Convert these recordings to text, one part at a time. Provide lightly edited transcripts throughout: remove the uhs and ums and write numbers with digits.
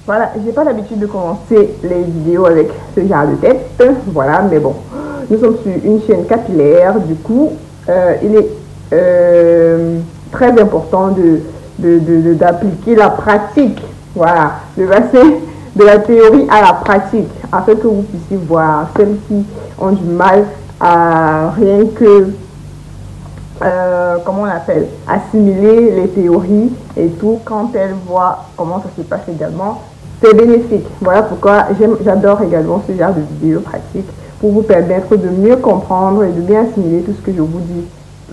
Voilà, j'ai pas l'habitude de commencer les vidéos avec ce genre de tête. Voilà, mais bon, nous sommes sur une chaîne capillaire. Du coup, il est très important d'appliquer la pratique. Voilà, de passer de la théorie à la pratique, afin que vous puissiez voir celles qui ont du mal à rien que comment on appelle, assimiler les théories et tout. Quand elles voient comment ça se passe également, c'est bénéfique. Voilà pourquoi j'adore également ce genre de vidéos pratiques, pour vous permettre de mieux comprendre et de bien assimiler tout ce que je vous dis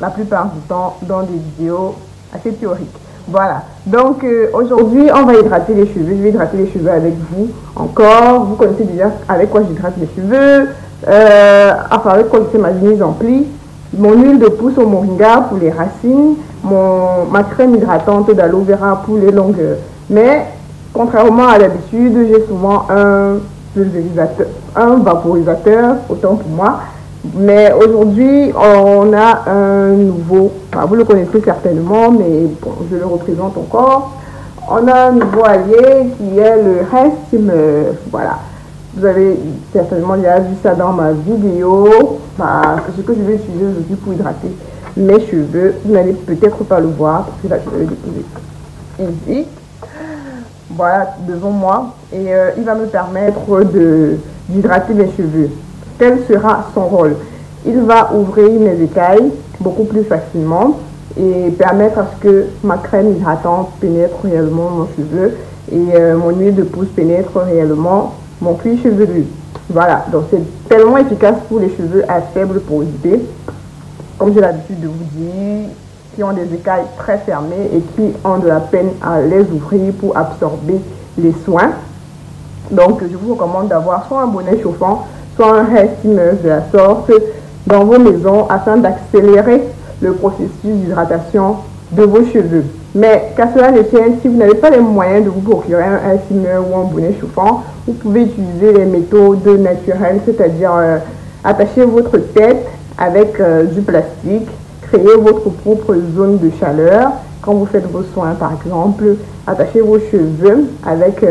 la plupart du temps dans des vidéos assez théoriques. Voilà, donc aujourd'hui on va hydrater les cheveux. Je vais hydrater les cheveux avec vous encore. Vous connaissez déjà avec quoi j'hydrate les cheveux, enfin avec quoi je fais ma mise en pli. Mon huile de pousse au moringa pour les racines, ma crème hydratante d'aloe vera pour les longueurs. Mais contrairement à l'habitude, j'ai souvent un vaporisateur, autant pour moi. Mais aujourd'hui, on a un nouveau, enfin, vous le connaissez certainement, mais bon, je le représente encore. On a un nouveau allié qui est le Hair Steamer. Voilà. Vous avez certainement déjà vu ça dans ma vidéo. Enfin, ce que je vais utiliser aujourd'hui pour hydrater mes cheveux. Vous n'allez peut-être pas le voir parce que là, je vais le déposer ici. Voilà, devant moi. Et il va me permettre d'hydrater mes cheveux. Quel sera son rôle? Il va ouvrir mes écailles beaucoup plus facilement et permettre à ce que ma crème hydratante pénètre réellement mon cheveu et mon huile de pousse pénètre réellement mon cuir chevelu. Voilà, donc c'est tellement efficace pour les cheveux à faible porosité, comme j'ai l'habitude de vous dire, qui ont des écailles très fermées et qui ont de la peine à les ouvrir pour absorber les soins. Donc je vous recommande d'avoir soit un bonnet chauffant, soit un hair steamer de la sorte dans vos maisons afin d'accélérer le processus d'hydratation de vos cheveux. Mais qu'à cela ne tienne, si vous n'avez pas les moyens de vous procurer un hair steamer ou un bonnet chauffant, vous pouvez utiliser les méthodes naturelles, c'est-à-dire attacher votre tête avec du plastique, créer votre propre zone de chaleur quand vous faites vos soins par exemple, attachez vos cheveux avec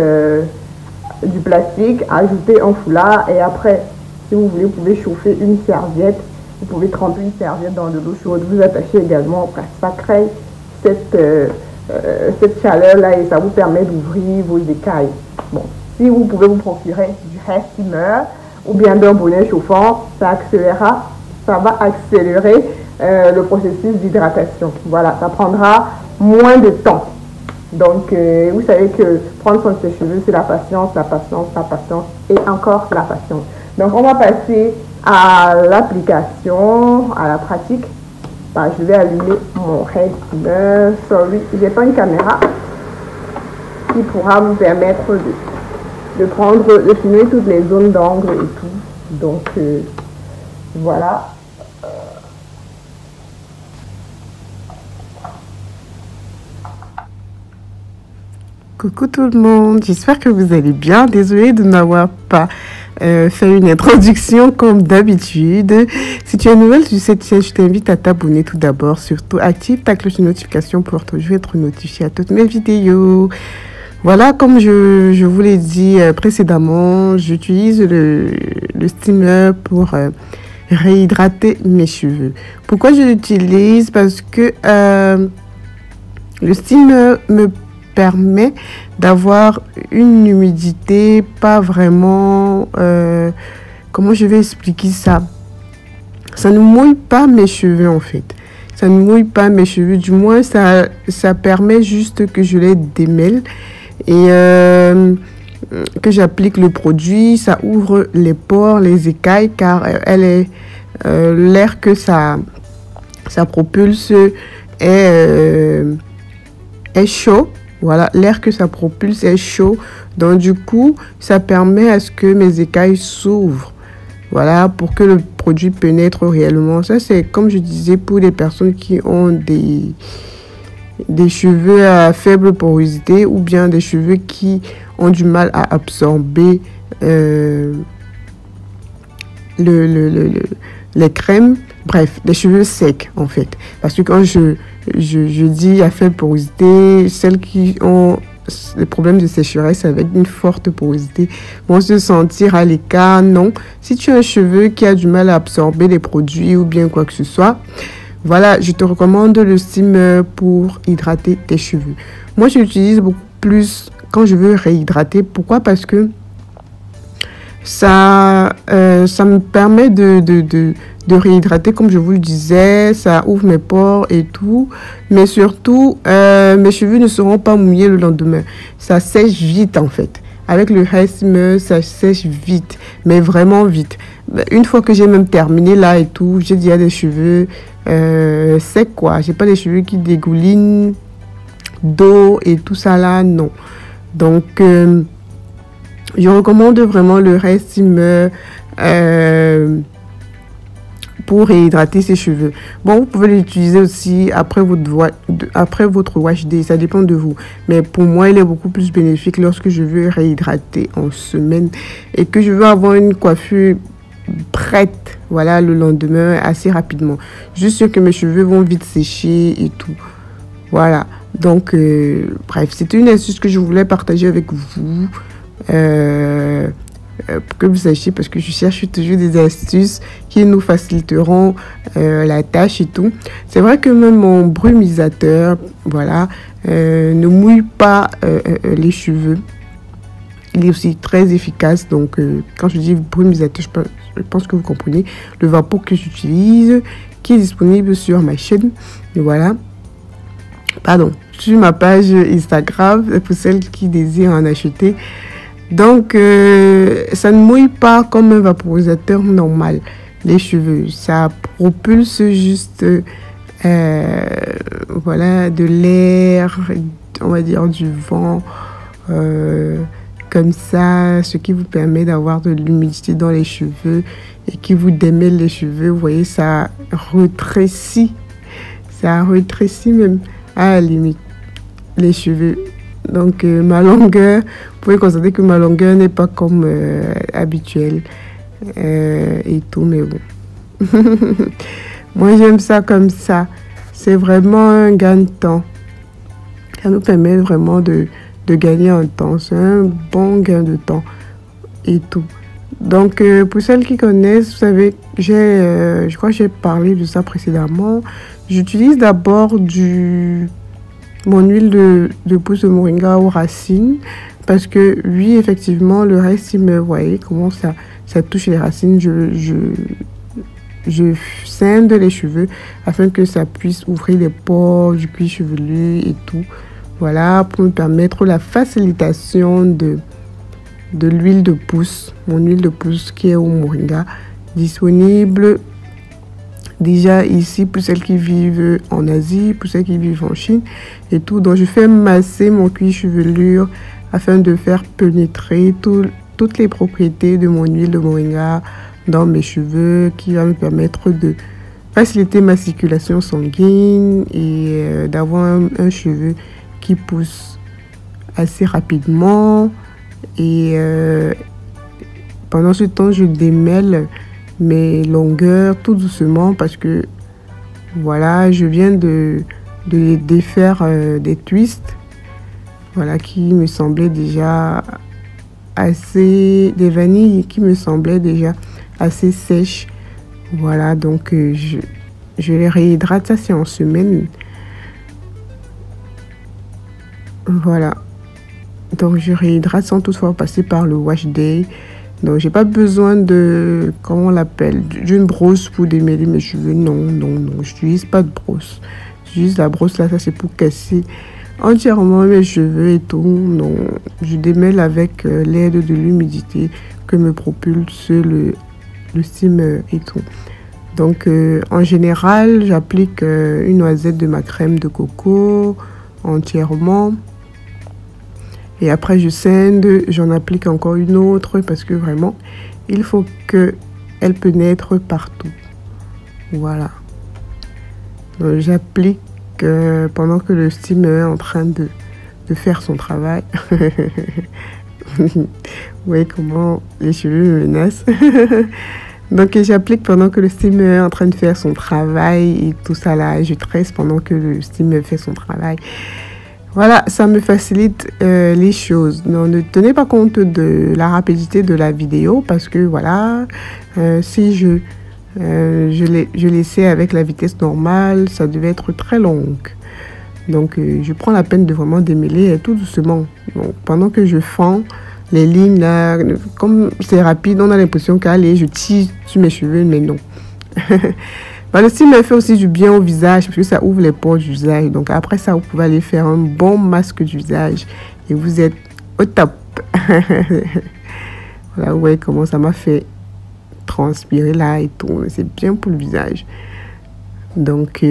du plastique, ajouter un foulard et après, si vous voulez, vous pouvez chauffer une serviette, vous pouvez tremper une serviette dans de l'eau chaude, vous attachez également, ça crée cette chaleur là et ça vous permet d'ouvrir vos écailles. Bon, si vous pouvez vous procurer du hair steamer ou bien d'un bonnet chauffant, ça va accélérer le processus d'hydratation. Voilà, ça prendra moins de temps. Donc, vous savez que prendre soin de ses cheveux, c'est la patience, la patience, la patience et encore la patience. Donc, on va passer à l'application, à la pratique. Bah, je vais allumer mon hair steamer. Sorry, j'ai pas une caméra qui pourra me permettre de filmer toutes les zones d'angle et tout. Donc, voilà. Coucou tout le monde, j'espère que vous allez bien. Désolée de n'avoir pas fait une introduction comme d'habitude. Si tu es nouvelle sur cette chaîne, je t'invite à t'abonner tout d'abord. Surtout, active ta cloche de notification pour toujours être notifié à toutes mes vidéos. Voilà, comme je vous l'ai dit précédemment, j'utilise le steamer pour réhydrater mes cheveux. Pourquoi je l'utilise? Parce que le steamer me permet d'avoir une humidité pas vraiment comment je vais expliquer ça, ça ne mouille pas mes cheveux en fait, ça ne mouille pas mes cheveux, du moins ça permet juste que je les démêle et que j'applique le produit, ça ouvre les pores, les écailles car elle est l'air que ça propulse est chaud. Voilà, l'air que ça propulse est chaud. Donc, du coup, ça permet à ce que mes écailles s'ouvrent. Voilà, pour que le produit pénètre réellement. Ça, c'est comme je disais pour les personnes qui ont des cheveux à faible porosité ou bien des cheveux qui ont du mal à absorber les crèmes. Bref, des cheveux secs en fait. Parce que quand je dis à faible porosité, celles qui ont les problèmes de sécheresse avec une forte porosité vont se sentir à l'écart. Non, si tu as un cheveu qui a du mal à absorber les produits ou bien quoi que ce soit, voilà, je te recommande le steamer pour hydrater tes cheveux. Moi, je l'utilise beaucoup plus quand je veux réhydrater. Pourquoi? Parce que ça me permet de réhydrater, comme je vous le disais, ça ouvre mes pores et tout. Mais surtout, mes cheveux ne seront pas mouillés le lendemain. Ça sèche vite en fait. Avec le hair steamer, ça sèche vite, mais vraiment vite. Une fois que j'ai même terminé là et tout, j'ai déjà des cheveux secs quoi. J'ai pas des cheveux qui dégoulinent d'eau et tout ça là, non. Donc, je recommande vraiment le hair steamer pour réhydrater ses cheveux. Bon, vous pouvez l'utiliser aussi après votre wash day, ça dépend de vous. Mais pour moi, il est beaucoup plus bénéfique lorsque je veux réhydrater en semaine et que je veux avoir une coiffure prête, voilà, le lendemain assez rapidement. Juste sûr que mes cheveux vont vite sécher et tout. Voilà. Donc, bref, c'était une astuce que je voulais partager avec vous. Pour que vous sachiez, parce que je cherche toujours des astuces qui nous faciliteront la tâche et tout. C'est vrai que même mon brumisateur, voilà, ne mouille pas les cheveux. Il est aussi très efficace. Donc, quand je dis brumisateur, je pense que vous comprenez. Le Vapo que j'utilise, qui est disponible sur ma chaîne. Et voilà. Pardon, sur ma page Instagram, pour celles qui désirent en acheter. Donc, ça ne mouille pas comme un vaporisateur normal, les cheveux. Ça propulse juste, voilà, de l'air, on va dire du vent, comme ça, ce qui vous permet d'avoir de l'humidité dans les cheveux et qui vous démêle les cheveux. Vous voyez, ça rétrécit même à la limite les cheveux. Donc, ma longueur, vous pouvez constater que ma longueur n'est pas comme habituelle et tout, mais bon. Moi, j'aime ça comme ça. C'est vraiment un gain de temps. Ça nous permet vraiment de gagner en temps. C'est un bon gain de temps et tout. Donc, pour celles qui connaissent, vous savez, je crois que j'ai parlé de ça précédemment. J'utilise d'abord mon huile de pousse de moringa aux racines parce que oui, effectivement, le reste, il me voyez comment ça touche les racines. Je scinde les cheveux afin que ça puisse ouvrir les pores du cuir chevelu et tout. Voilà, pour me permettre la facilitation de l'huile de pousse, mon huile de pousse qui est au moringa, disponible déjà ici pour celles qui vivent en Asie, pour celles qui vivent en Chine et tout. Donc, je fais masser mon cuir chevelure afin de faire pénétrer toutes les propriétés de mon huile de moringa dans mes cheveux, qui va me permettre de faciliter ma circulation sanguine et d'avoir un cheveu qui pousse assez rapidement. Et pendant ce temps, je démêle mes longueurs tout doucement parce que voilà, je viens de défaire des twists, voilà, qui me semblaient déjà assez, des vanilles qui me semblaient déjà assez sèches. Voilà, donc je les réhydrate, ça c'est en semaine. Voilà, donc je réhydrate sans toutefois passer par le wash day. Donc, j'ai pas besoin de, comment on l'appelle, d'une brosse pour démêler mes cheveux. Non, je n'utilise pas de brosse. J'utilise la brosse là, ça c'est pour casser entièrement mes cheveux et tout. Non, je démêle avec l'aide de l'humidité que me propulse le steamer et tout. Donc, en général, j'applique une noisette de ma crème de coco entièrement. Et après, je scinde, j'en applique encore une autre parce que vraiment, il faut qu'elle pénètre partout. Voilà. Donc, j'applique pendant que le steamer est en train de faire son travail. Vous voyez comment les cheveux me menacent. Donc, j'applique pendant que le steamer est en train de faire son travail et tout ça là. Je tresse pendant que le steamer fait son travail. Voilà, ça me facilite les choses. Non, ne tenez pas compte de la rapidité de la vidéo parce que voilà, si je laissais avec la vitesse normale, ça devait être très longue. Donc, je prends la peine de vraiment démêler tout doucement. Donc, pendant que je fends les lignes là, comme c'est rapide, on a l'impression qu'allez, je tire sur mes cheveux, mais non. Le style me fait aussi du bien au visage parce que ça ouvre les pores du visage. Donc après ça, vous pouvez aller faire un bon masque du visage et vous êtes au top. Voilà, vous voyez comment ça m'a fait transpirer là et tout. C'est bien pour le visage. Donc,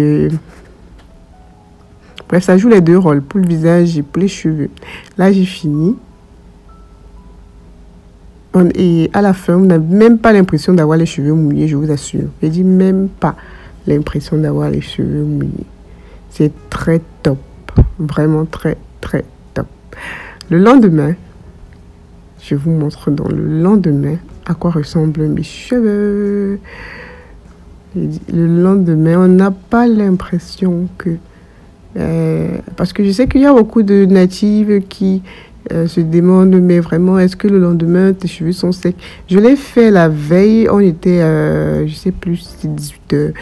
bref, ça joue les deux rôles, pour le visage et pour les cheveux. Là, j'ai fini. Et à la fin, on n'a même pas l'impression d'avoir les cheveux mouillés, je vous assure. Je dis même pas l'impression d'avoir les cheveux mouillés. C'est très top. Vraiment très, très top. Le lendemain, je vous montre dans le lendemain à quoi ressemblent mes cheveux. Le lendemain, on n'a pas l'impression que... parce que je sais qu'il y a beaucoup de natives qui... se demande, mais vraiment, est-ce que le lendemain, tes cheveux sont secs? Je l'ai fait la veille, on était, je sais plus, c'était 18 heures.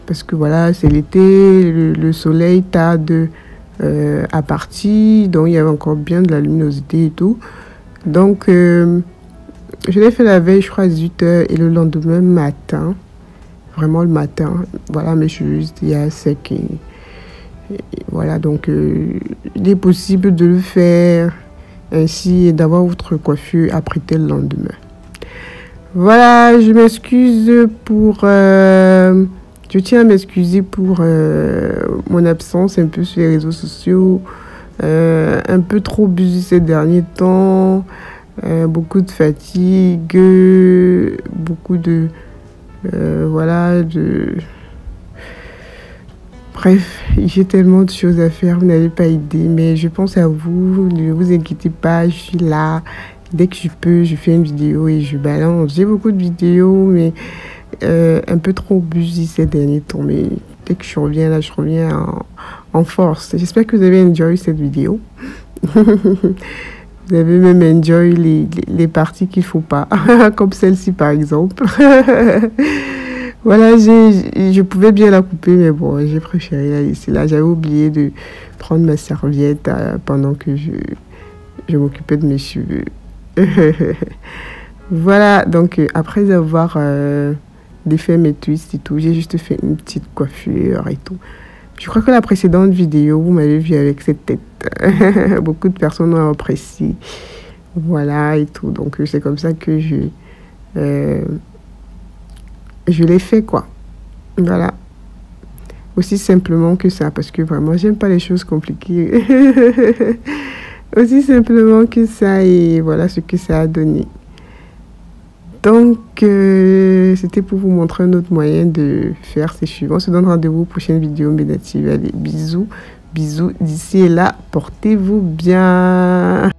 Parce que voilà, c'est l'été, le soleil tarde à partir, donc il y avait encore bien de la luminosité et tout. Donc, je l'ai fait la veille, je crois, à 18 heures, et le lendemain matin, vraiment le matin, voilà, mes cheveux étaient secs. Et voilà, donc, il est possible de le faire ainsi et d'avoir votre coiffure apprêtée le lendemain. Voilà, je m'excuse pour... je tiens à m'excuser pour mon absence un peu sur les réseaux sociaux. Un peu trop busy ces derniers temps. Beaucoup de fatigue. Beaucoup de... voilà, de... Bref, j'ai tellement de choses à faire, vous n'avez pas idée, mais je pense à vous, ne vous inquiétez pas, je suis là. Dès que je peux, je fais une vidéo et je balance. J'ai beaucoup de vidéos, mais un peu trop busy ces derniers temps. Mais dès que je reviens là, je reviens en force. J'espère que vous avez enjoyé cette vidéo. Vous avez même enjoyé les parties qu'il ne faut pas, comme celle-ci par exemple. Voilà, je pouvais bien la couper, mais bon, j'ai préféré la laisser là. J'avais oublié de prendre ma serviette pendant que je m'occupais de mes cheveux. Voilà, donc après avoir défait mes twists et tout, j'ai juste fait une petite coiffure et tout. Je crois que la précédente vidéo, vous m'avez vu avec cette tête. Beaucoup de personnes ont apprécié. Voilà et tout. Donc c'est comme ça que je l'ai fait, quoi. Voilà. Aussi simplement que ça, parce que vraiment, j'aime pas les choses compliquées. Aussi simplement que ça, et voilà ce que ça a donné. Donc, c'était pour vous montrer un autre moyen de faire ces cheveux. On se donne rendez-vous aux prochaines vidéos méditatives. Allez, bisous, bisous. D'ici et là, portez-vous bien.